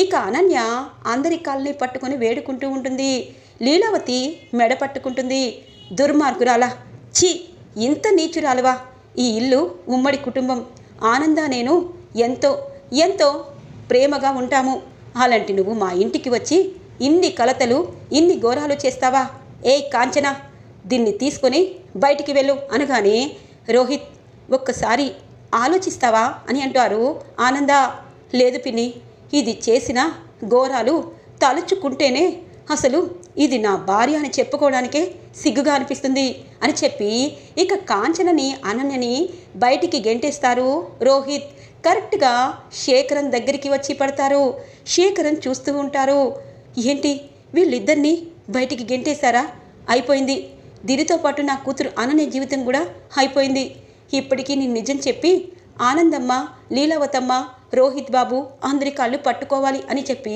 ఇక అనన్య అందరి కాళ్ళని పట్టుకొని వేడుకుంటూ ఉంటుంది. లీలావతి మెడ పట్టుకుంటుంది. దుర్మార్గురాలా, ఛీ, ఇంత నీచురాలువా! ఈ ఇల్లు ఉమ్మడి కుటుంబం. ఆనంద నేను ఎంతో ఎంతో ప్రేమగా ఉంటాము. అలాంటి నువ్వు మా ఇంటికి వచ్చి ఇన్ని కలతలు ఇన్ని ఘోరాలు చేస్తావా? ఏ కాంచన, దీన్ని తీసుకొని బయటికి వెళ్ళు అనగానే రోహిత్ ఒక్కసారి ఆలోచిస్తావా అని అంటారు ఆనంద. లేదు పిన్ని, ఇది చేసిన ఘోరాలు తలుచుకుంటేనే అసలు ఇది నా భార్య అని చెప్పుకోవడానికే సిగ్గుగా అనిపిస్తుంది అని చెప్పి ఇక కాంచనని అనన్యని బయటికి గెంటేస్తారు రోహిత్. కరెక్ట్గా శేఖరన్ దగ్గరికి వచ్చి పడతారు. శేఖరన్ చూస్తూ ఉంటారు. ఏంటి వీళ్ళిద్దరినీ బయటికి గెంటేశారా? అయిపోయింది. దీనితో పాటు నా కూతురు అనన్య జీవితం కూడా అయిపోయింది. ఇప్పటికీ నేను నిజం చెప్పి ఆనందమ్మ, లీలావతమ్మ, రోహిత్ బాబు అందరి కాళ్ళు పట్టుకోవాలి అని చెప్పి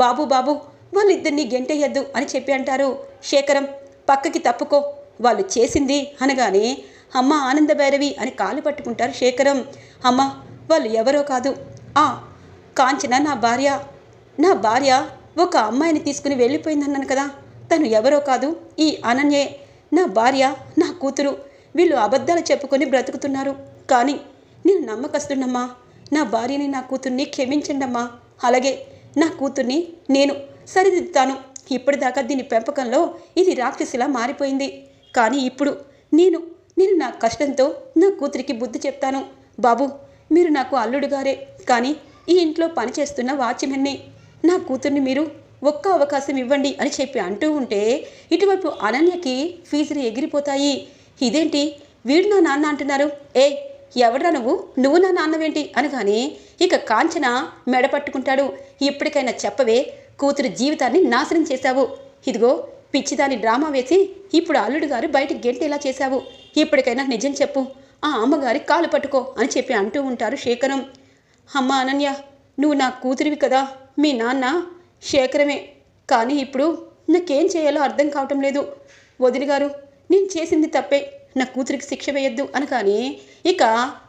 బాబు బాబు వాళ్ళిద్దరినీ గెంటేయద్దు అని చెప్పి అంటారు. శేఖరం పక్కకి తప్పుకో, వాళ్ళు చేసింది అనగానే అమ్మ ఆనంద భైరవి అని కాళ్ళు పట్టుకుంటారు శేఖరం. అమ్మ వాళ్ళు ఎవరో కాదు, ఆ కాంచన నా భార్య ఒక అమ్మాయిని తీసుకుని వెళ్ళిపోయిందన్నాను కదా, తను ఎవరో కాదు ఈ అనన్యే నా భార్య, నా కూతురు. వీళ్ళు అబద్ధాలు చెప్పుకొని బ్రతుకుతున్నారు. కానీ నేను నమ్మకస్తున్నమ్మా. నా భార్యని నా కూతుర్ని క్షమించండమ్మా. అలాగే నా కూతుర్ని నేను సరిదిద్దుతాను. ఇప్పటిదాకా దీని పెంపకంలో ఇది రాక్షసిలా మారిపోయింది. కానీ ఇప్పుడు నేను నా కష్టంతో నా కూతురికి బుద్ధి చెప్తాను. బాబు మీరు నాకు అల్లుడుగారే, కానీ ఈ ఇంట్లో పనిచేస్తున్న వాచ్మెన్ని. నా కూతుర్ని మీరు ఒక్క అవకాశం ఇవ్వండి అని చెప్పి అంటూ ఉంటే ఇటువైపు అనన్యకి ఫీజులు ఎగిరిపోతాయి. ఇదేంటి వీడు నా నాన్న అంటున్నారు, ఏ ఎవడ్రా నువ్వు నా నాన్నవేంటి అనగానే ఇక కాంచన మెడ పట్టుకుంటాడు. ఇప్పటికైనా చెప్పవే, కూతురు జీవితాన్ని నాశనం చేశావు. ఇదిగో పిచ్చిదాని డ్రామా వేసి ఇప్పుడు అల్లుడు గారు బయటికి గెంటేలా చేశావు. ఇప్పటికైనా నిజం చెప్పు, ఆ అమ్మగారి కాలు పట్టుకో అని చెప్పి అంటూ ఉంటారు శేఖరం. అమ్మ అనన్య, నువ్వు నా కూతురివి కదా, మీ నాన్న శేఖరమే. కానీ ఇప్పుడు నాకేం చేయాలో అర్థం కావటం లేదు. వదిన గారు నేను చేసింది తప్పే, నా కూతురికి శిక్ష వేయొద్దు అనగానే ఇక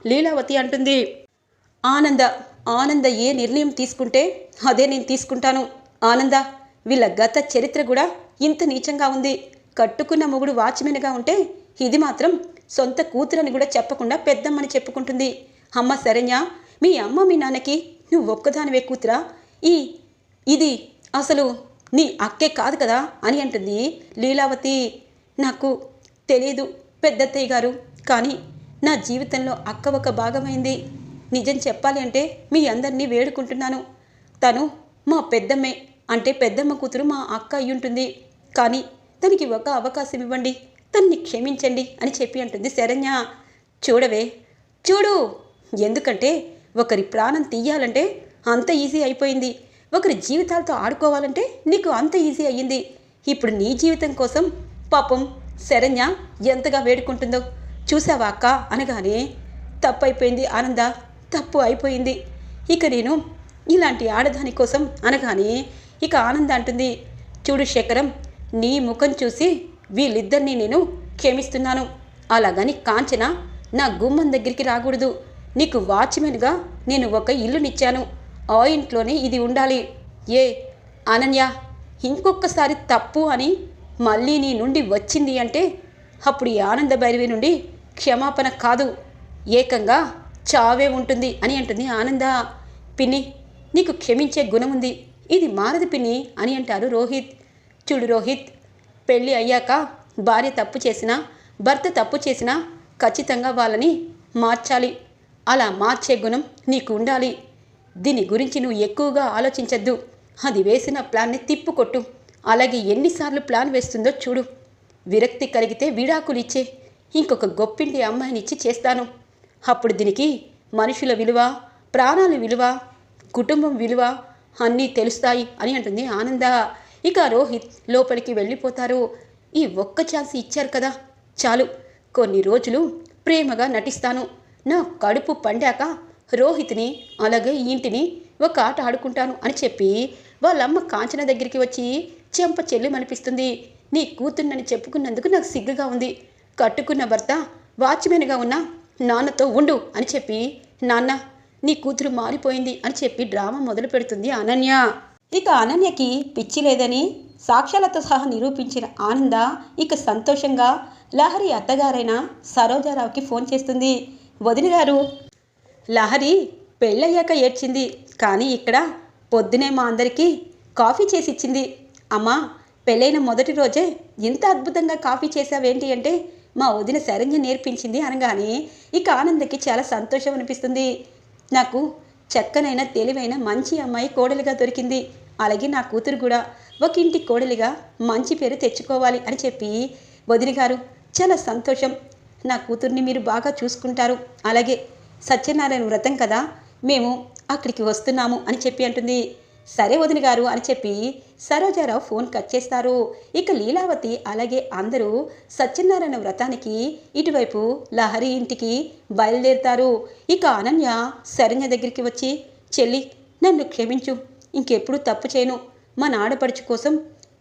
లీలావతి అంటుంది, ఆనంద ఏ నిర్ణయం తీసుకుంటే అదే నేను తీసుకుంటాను. ఆనంద వీళ్ళ గత చరిత్ర కూడా ఇంత నీచంగా ఉంది. కట్టుకున్న మొగుడు వాచ్మెన్గా ఉంటే ఇది మాత్రం సొంత కూతురని కూడా చెప్పకుండా పెద్దమ్మని చెప్పుకుంటుంది. అమ్మ శరణ్య, మీ అమ్మ మీ నాన్నకి నువ్వు ఒక్కదానివే కూతురా, ఇది అసలు నీ అక్కే కాదు కదా అని అంటుంది లీలావతి. నాకు తెలియదు పెద్దత్తయ్య గారు, కానీ నా జీవితంలో అక్క ఒక భాగమైంది. నిజం చెప్పాలి అంటే మీ అందరినీ వేడుకుంటున్నాను. తను మా పెద్దమ్మే, అంటే పెద్దమ్మ కూతురు మా అక్క అయ్యుంటుంది. కానీ తనకి ఒక అవకాశం ఇవ్వండి, తన్ని క్షమించండి అని చెప్పి అంటుంది శరణ్య. చూడవే చూడు, ఎందుకంటే ఒకరి ప్రాణం తీయాలంటే అంత ఈజీ అయిపోయింది, ఒకరి జీవితాలతో ఆడుకోవాలంటే నీకు అంత ఈజీ అయ్యింది. ఇప్పుడు నీ జీవితం కోసం పాపం శరణ్య ఎంతగా వేడుకుంటుందో చూసావా అక్క అనగానే తప్పు అయిపోయింది ఆనంద, తప్పు అయిపోయింది. ఇక నేను ఇలాంటి ఆడదాని కోసం అనగానే ఇక ఆనంద అంటుంది, చూడు శేఖరం, నీ ముఖం చూసి వీళ్ళిద్దరినీ నేను క్షమిస్తున్నాను. అలాగని కాంచన నా గుమ్మం దగ్గరికి రాకూడదు. నీకు వాచ్మెన్గా నేను ఒక ఇల్లునిచ్చాను, ఆ ఇంట్లోనే ఇది ఉండాలి. ఏ అనన్య ఇంకొకసారి తప్పు అని మళ్ళీ నీ నుండి వచ్చింది అంటే అప్పుడు ఈ ఆనంద భైరవి నుండి క్షమాపణ కాదు, ఏకంగా చావే ఉంటుంది అని అంటుంది ఆనంద. పిన్ని నీకు క్షమించే గుణం ఉంది, ఇది మారదు పిన్ని అని అంటారు రోహిత్. చూడు రోహిత్, పెళ్ళి అయ్యాక భార్య తప్పు చేసినా భర్త తప్పు చేసినా ఖచ్చితంగా వాళ్ళని మార్చాలి. అలా మార్చే గుణం నీకు ఉండాలి. దీని గురించి నువ్వు ఎక్కువగా ఆలోచించద్దు. అది వేసిన ప్లాన్ని తిప్పుకొట్టు. అలాగే ఎన్నిసార్లు ప్లాన్ వేస్తుందో చూడు. విరక్తి కలిగితే విడాకులు ఇచ్చే, ఇంకొక గొప్పింటి అమ్మాయినిచ్చి చేస్తాను. అప్పుడు దీనికి మనుషుల విలువ, ప్రాణాల విలువ, కుటుంబం విలువ అన్నీ తెలుస్తాయి అని అంటుంది ఆనంద. ఇక రోహిత్ లోపలికి వెళ్ళిపోతారు. ఈ ఒక్క ఛాన్స్ ఇచ్చారు కదా, చాలు, కొన్ని రోజులు ప్రేమగా నటిస్తాను. నా కడుపు పండాక రోహిత్ని అలాగే ఇంటిని ఒక ఆట ఆడుకుంటాను అని చెప్పి వాళ్ళమ్మ కాంచన దగ్గరికి వచ్చి చెంప చెల్లిమనిపిస్తుంది. నీ కూతుర్నని చెప్పుకున్నందుకు నాకు సిగ్గుగా ఉంది. కట్టుకున్న భర్త వాచ్మెన్గా ఉన్న నాన్నతో ఉండు అని చెప్పి, నాన్న నీ కూతురు మారిపోయింది అని చెప్పి డ్రామా మొదలు పెడుతుంది అనన్య. ఇక అనన్యకి పిచ్చి లేదని సాక్ష్యాలతో సహా నిరూపించిన ఆనంద ఇక సంతోషంగా లహరి అత్తగారైన సరోజారావుకి ఫోన్ చేస్తుంది. వదిన గారు, లహరి పెళ్ళయ్యాక ఏడ్చింది, కానీ ఇక్కడ పొద్దునే మా అందరికీ కాఫీ చేసి ఇచ్చింది. అమ్మా, పెళ్ళైన మొదటి రోజే ఇంత అద్భుతంగా కాఫీ చేసావేంటి అంటే మా వదిన శరణ్య నేర్పించింది అనగానే ఇక ఆనందకి చాలా సంతోషం అనిపిస్తుంది. నాకు చక్కనైన తెలివైన మంచి అమ్మాయి కోడలిగా దొరికింది. అలాగే నా కూతురు కూడా ఒక ఇంటి కోడలిగా మంచి పేరు తెచ్చుకోవాలి అని చెప్పి, వదిన గారు చాలా సంతోషం, నా కూతుర్ని మీరు బాగా చూసుకుంటారు, అలాగే సత్యనారాయణ వ్రతం కదా మేము అక్కడికి వస్తున్నాము అని చెప్పి అంటుంది. సరే వదిన గారు అని చెప్పి సరోజారావు ఫోన్ కట్ చేస్తారు. ఇక లీలావతి అలాగే అందరూ సత్యనారాయణ వ్రతానికి ఇటువైపు లహరి ఇంటికి బయలుదేరుతారు. ఇక అనన్య శరణ్య దగ్గరికి వచ్చి, చెల్లి నన్ను క్షమించు, ఇంకెప్పుడు తప్పు చేయను, మా ఆడపడుచు కోసం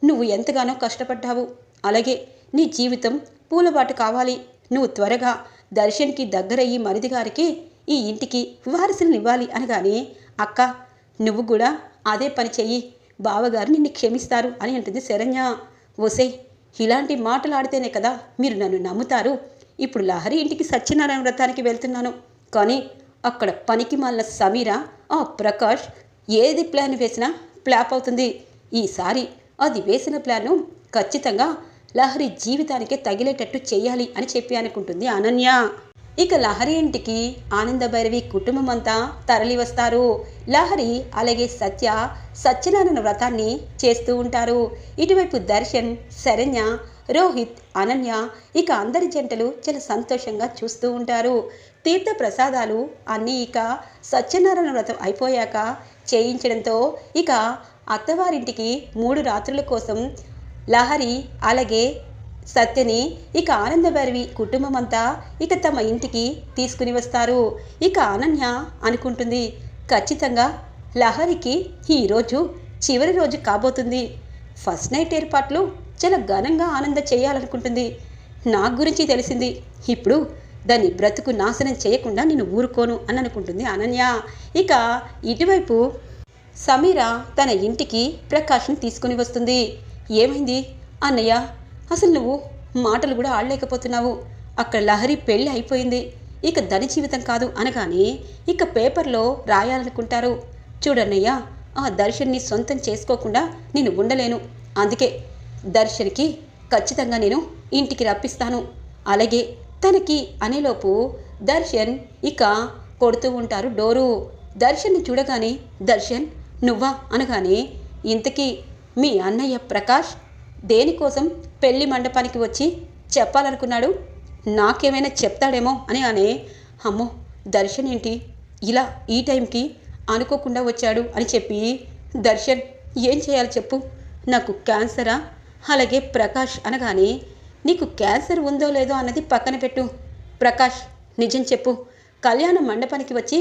నువ్వు ఎంతగానో కష్టపడ్డావు, అలాగే నీ జీవితం పూలబాటు కావాలి, నువ్వు త్వరగా దర్శన్కి దగ్గరయ్యి మరిది గారికి ఈ ఇంటికి వారసులను ఇవ్వాలి అనగానే, అక్క నువ్వు కూడా అదే పని చెయ్యి, బావగారు నిన్ను క్షమిస్తారు అని అంటుంది శరణ్య. ఓసే, ఇలాంటి మాటలు ఆడితేనే కదా మీరు నన్ను నమ్ముతారు. ఇప్పుడు లహరి ఇంటికి సత్యనారాయణ వ్రతానికి వెళ్తున్నాను, కానీ అక్కడ పనికి మాలిన సమీర ఆ ప్రకాష్ ఏది ప్లాన్ వేసినా ఫ్లాప్ అవుతుంది. ఈసారి అది వేసిన ప్లాను ఖచ్చితంగా లహరి జీవితానికే తగిలేటట్టు చెయ్యాలి అని చెప్పి అనుకుంటుంది అనన్య. ఇక లహరి ఇంటికి ఆనందభైరవి కుటుంబం అంతా తరలి వస్తారు. లహరి అలాగే సత్య సత్యనారాయణ వ్రతాన్ని చేస్తూ ఉంటారు. ఇటువైపు దర్శన్, శరణ్య, రోహిత్, అనన్య ఇక అందరి జంటలు చాలా సంతోషంగా చూస్తూ ఉంటారు. తీర్థ ప్రసాదాలు అన్నీ ఇక సత్యనారాయణ వ్రతం అయిపోయాక చేయించడంతో ఇక అత్తవారింటికి 3 రాత్రుల కోసం లహరి అలాగే సత్యని ఇక ఆనందభైరవి కుటుంబం అంతా ఇక తమ ఇంటికి తీసుకుని వస్తారు. ఇక అనన్య అనుకుంటుంది, ఖచ్చితంగా లహరికి ఈరోజు చివరి రోజు కాబోతుంది. ఫస్ట్ నైట్ ఏర్పాట్లు చాలా ఘనంగా ఆనంద చేయాలనుకుంటుంది. నా గురించి తెలిసింది, ఇప్పుడు దాన్ని బ్రతుకు నాశనం చేయకుండా నేను ఊరుకోను అని అనుకుంటుంది అనన్య. ఇక ఇటువైపు సమీర తన ఇంటికి ప్రకాష్ని తీసుకుని వస్తుంది. ఏమైంది అన్నయ్య, అసలు నువ్వు మాటలు కూడా ఆడలేకపోతున్నావు, అక్కడ లహరి పెళ్ళి అయిపోయింది, ఇక ధని జీవితం కాదు అనగానే ఇక పేపర్లో రాయాలనుకుంటారు. చూడన్నయ్య, ఆ దర్శన్ని సొంతం చేసుకోకుండా నేను ఉండలేను, అందుకే దర్శన్కి ఖచ్చితంగా నేను ఇంటికి రప్పిస్తాను, అలాగే తనకి అనేలోపు దర్శన్ ఇక కొడుతూ ఉంటారు డోరు. దర్శన్ని చూడగానే, దర్శన్ నువ్వా అనగానే, ఇంతకీ మీ అన్నయ్య ప్రకాష్ దేనికోసం పెళ్లి మండపానికి వచ్చి చెప్పాలనుకున్నాడు, నాకేమైనా చెప్తాడేమో అని అమ్మో దర్శన్ ఏంటి ఇలా ఈ టైంకి అనుకోకుండా వచ్చాడు అని చెప్పి, దర్శన్ ఏం చేయాలి చెప్పు, నాకు క్యాన్సరా, అలాగే ప్రకాష్ అనగానే, నీకు క్యాన్సర్ ఉందో లేదో అన్నది పక్కన పెట్టు, ప్రకాష్ నిజం చెప్పు, కళ్యాణ మండపానికి వచ్చి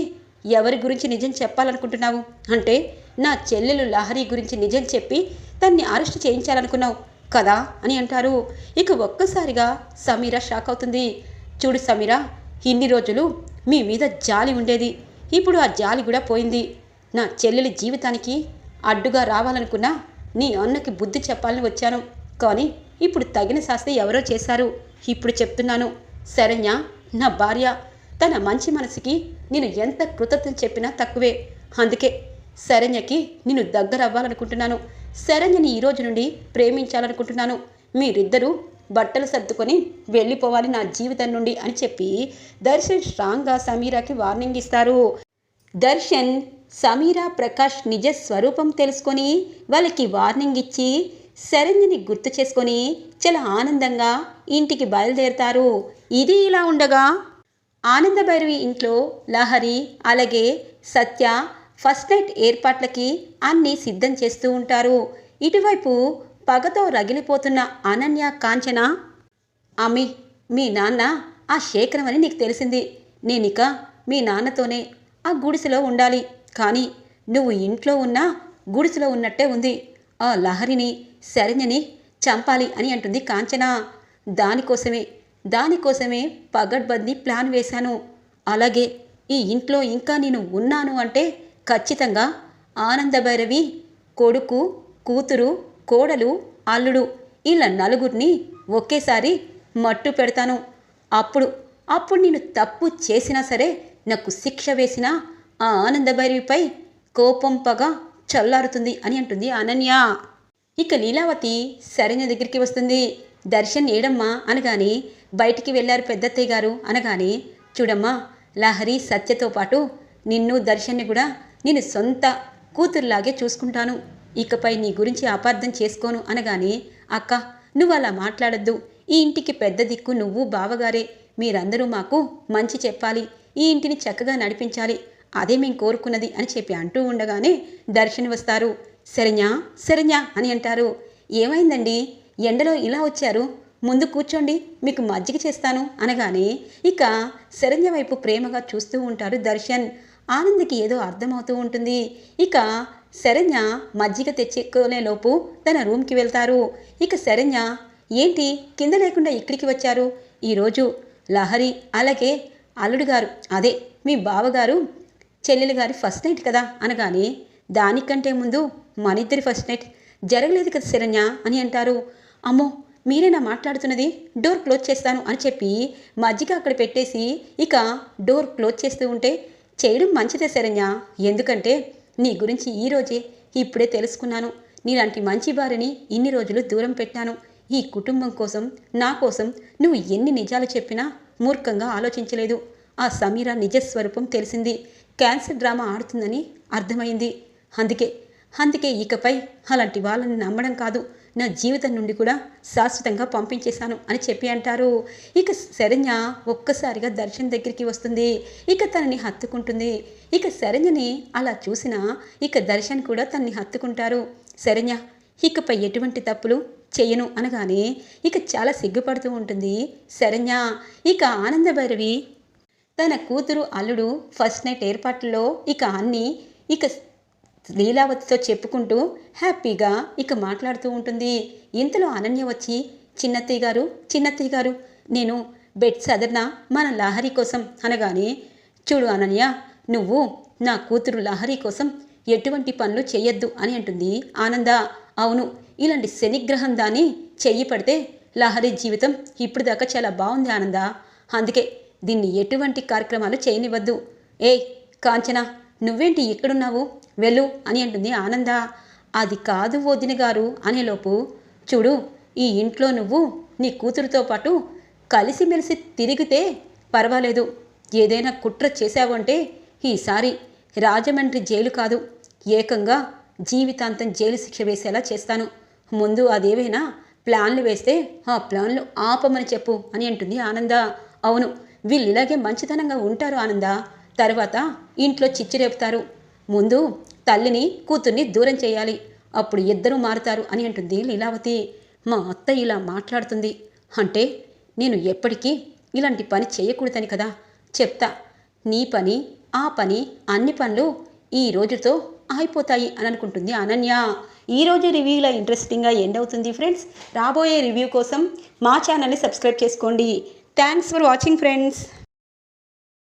ఎవరి గురించి నిజం చెప్పాలనుకుంటున్నావు, అంటే నా చెల్లెలు లహరి గురించి నిజం చెప్పి తన్ని అరెస్ట్ చేయించాలనుకున్నావు కదా అని అంటారు. ఇక ఒక్కసారిగా సమీర షాక్ అవుతుంది. చూడు సమీర, ఇన్ని రోజులు మీ మీద జాలి ఉండేది, ఇప్పుడు ఆ జాలి కూడా పోయింది. నా చెల్లెలి జీవితానికి అడ్డుగా రావాలనుకున్నా నీ అన్నకి బుద్ధి చెప్పాలని వచ్చాను, కానీ ఇప్పుడు తగిన శాస్తి ఎవరో చేశారు. ఇప్పుడు చెప్తున్నాను, శరణ్య నా భార్య, తన మంచి మనసుకి నేను ఎంత కృతజ్ఞత చెప్పినా తక్కువే, అందుకే శరణ్యకి నేను దగ్గర అవ్వాలనుకుంటున్నాను, శరణ్యని ఈ రోజు నుండి ప్రేమించాలనుకుంటున్నాను, మీరిద్దరూ బట్టలు సర్దుకొని వెళ్ళిపోవాలి నా జీవితం నుండి అని చెప్పి దర్శన్ స్ట్రాంగ్గా సమీరాకి వార్నింగ్ ఇస్తారు. దర్శన్ సమీర ప్రకాష్ నిజ స్వరూపం తెలుసుకొని వాళ్ళకి వార్నింగ్ ఇచ్చి శరణ్యని గుర్తు చేసుకొని చాలా ఆనందంగా ఇంటికి బయలుదేరుతారు. ఇది ఇలా ఉండగా ఆనందభైరవి ఇంట్లో లహరి అలాగే సత్య ఫస్ట్ నైట్ ఏర్పాట్లకి అన్నీ సిద్ధం చేస్తూ ఉంటారు. ఇటువైపు పగతో రగిలిపోతున్న అనన్య, కాంచన, అమ్మి మీ నాన్న ఆ శేఖరం అని నీకు తెలిసింది, నేనిక మీ నాన్నతోనే ఆ గుడిసెలో ఉండాలి, కానీ నువ్వు ఇంట్లో ఉన్న గుడిసెలో ఉన్నట్టే ఉంది, ఆ లహరిని శరణ్యని చంపాలి అని అంటుంది కాంచన. దానికోసమే పగడ్బందీ ప్లాన్ వేశాను, అలాగే ఈ ఇంట్లో ఇంకా నేను ఉన్నాను అంటే ఖచ్చితంగా ఆనందభైరవి కొడుకు, కూతురు, కోడలు, అల్లుడు ఇలా నలుగురిని ఒకేసారి మట్టు పెడతాను. అప్పుడు అప్పుడు నేను తప్పు చేసినా సరే నాకు శిక్ష వేసిన ఆ ఆనందభైరవిపై కోపం పగ చల్లారుతుంది అని అంటుంది అనన్య. ఇక లీలావతి శరణ్య దగ్గరికి వస్తుంది. దర్శన్ ఏడమ్మా అనగానే బయటికి వెళ్ళారు పెద్దత్తయ్య గారు అనగానే, చూడమ్మా లహరి సత్యతో పాటు నిన్ను దర్శన్ని కూడా నేను సొంత కూతురులాగే చూసుకుంటాను. ఇకపై నీ గురించి అపార్థం చేసుకోను అనగానే, అక్క నువ్వు అలా మాట్లాడద్దు. ఈ ఇంటికి పెద్ద దిక్కు నువ్వు బావగారే. మీరందరూ మాకు మంచి చెప్పాలి, ఈ ఇంటిని చక్కగా నడిపించాలి, అదే మేము కోరుకున్నది అని చెప్పి అంటూ ఉండగానే దర్శన్ వస్తారు. శరణ్య శరణ్య అని అంటారు. ఏమైందండి, ఎండలో ఇలా వచ్చారు, ముందు కూర్చోండి, మీకు మజ్జిగ చేస్తాను అనగానే ఇక శరణ్య వైపు ప్రేమగా చూస్తూ ఉంటాడు దర్శన్. ఆనంద్కి ఏదో అర్థమవుతూ ఉంటుంది. ఇక శరణ్య మజ్జిగ తెచ్చుకునేలోపు తన రూమ్కి వెళ్తారు. ఇక శరణ్య, ఏంటి కింద లేకుండా ఇక్కడికి వచ్చారు? ఈరోజు లహరి అలాగే అల్లుడు గారు, అదే మీ బావగారు చెల్లెలు గారి ఫస్ట్ నైట్ కదా అనగానే, దానికంటే ముందు మనిద్దరి ఫస్ట్ నైట్ జరగలేదు కదా శరణ్య అని అంటారు. అమ్మో మీరేనా మాట్లాడుతున్నది, డోర్ క్లోజ్ చేస్తాను అని చెప్పి మజ్జిగ అక్కడ పెట్టేసి ఇక డోర్ క్లోజ్ చేస్తూ ఉంటే, చేయడం మంచిదే శరణ్య, ఎందుకంటే నీ గురించి ఈరోజే ఇప్పుడే తెలుసుకున్నాను. నీలాంటి మంచి భార్యని ఇన్ని రోజులు దూరం పెట్టాను. ఈ కుటుంబం కోసం, నా కోసం నువ్వు ఎన్ని నిజాలు చెప్పినా మూర్ఖంగా ఆలోచించలేదు. ఆ సమీర నిజస్వరూపం తెలిసింది. క్యాన్సర్ డ్రామా ఆడుతుందని అర్థమైంది. అందుకే ఇకపై అలాంటి వాళ్ళని నమ్మడం కాదు, నా జీవితం నుండి కూడా శాశ్వతంగా పంపించేశాను అని చెప్పి అంటారు. ఇక శరణ్య ఒక్కసారిగా దర్శన్ దగ్గరికి వస్తుంది. ఇక తనని హత్తుకుంటుంది. ఇక శరణ్యని అలా చూసినా ఇక దర్శన్ కూడా తనని హత్తుకుంటారు. శరణ్య ఇకపై ఎటువంటి తప్పులు చెయ్యను అనగానే ఇక చాలా సిగ్గుపడుతూ ఉంటుంది శరణ్య. ఇక ఆనందభైరవి తన కూతురు అల్లుడు ఫస్ట్ నైట్ ఏర్పాట్లలో ఇక అన్నీ ఇక లీలావతితో చెప్పుకుంటూ హ్యాపీగా ఇక మాట్లాడుతూ ఉంటుంది. ఇంతలో అనన్య వచ్చి, చిన్నత్తయ్య గారు నేను బెడ్ సదర్నా మన లహరి కోసం అనగానే, చూడు అనన్య, నువ్వు నా కూతురు లహరి కోసం ఎటువంటి పనులు చెయ్యొద్దు అని అంటుంది ఆనంద. అవును, ఇలాంటి శనిగ్రహం దాన్ని చెయ్యి పడితే లహరి జీవితం ఇప్పుడు దాకా చాలా బాగుంది ఆనంద, అందుకే దీన్ని ఎటువంటి కార్యక్రమాలు చేయనివ్వద్దు. ఏయ్ కాంచన, నువ్వేంటి ఇక్కడున్నావు, వెళ్ళు అని అంటుంది ఆనంద. అది కాదు వదిన గారు అనేలోపు, చూడు ఈ ఇంట్లో నువ్వు నీ కూతురుతో పాటు కలిసిమెలిసి తిరిగితే పర్వాలేదు, ఏదైనా కుట్ర చేశావంటే ఈసారి రాజమండ్రి జైలు కాదు, ఏకంగా జీవితాంతం జైలు శిక్ష వేసేలా చేస్తాను. ముందు అదేవైనా ప్లాన్లు వేస్తే ఆ ప్లాన్లు ఆపమని చెప్పు అని అంటుంది ఆనంద. అవును, వీళ్ళు ఇలాగే మంచితనంగా ఉంటారు ఆనంద, తర్వాత ఇంట్లో చిచ్చిరేపుతారు. ముందు తల్లిని కూతుర్ని దూరం చేయాలి, అప్పుడు ఇద్దరూ మారుతారు అని అంటుంది లీలావతి. మా అత్త ఇలా మాట్లాడుతుంది అంటే నేను ఎప్పటికీ ఇలాంటి పని చేయకూడదని కదా చెప్తా. నీ పని, ఆ పని, అన్ని పనులు ఈ రోజుతో అయిపోతాయి అని అనుకుంటుంది అనన్య. ఈరోజు రివ్యూలో ఇంట్రెస్టింగ్గా ఎండ్ అవుతుంది ఫ్రెండ్స్. రాబోయే రివ్యూ కోసం మా ఛానల్ని సబ్స్క్రైబ్ చేసుకోండి. Thanks for watching friends.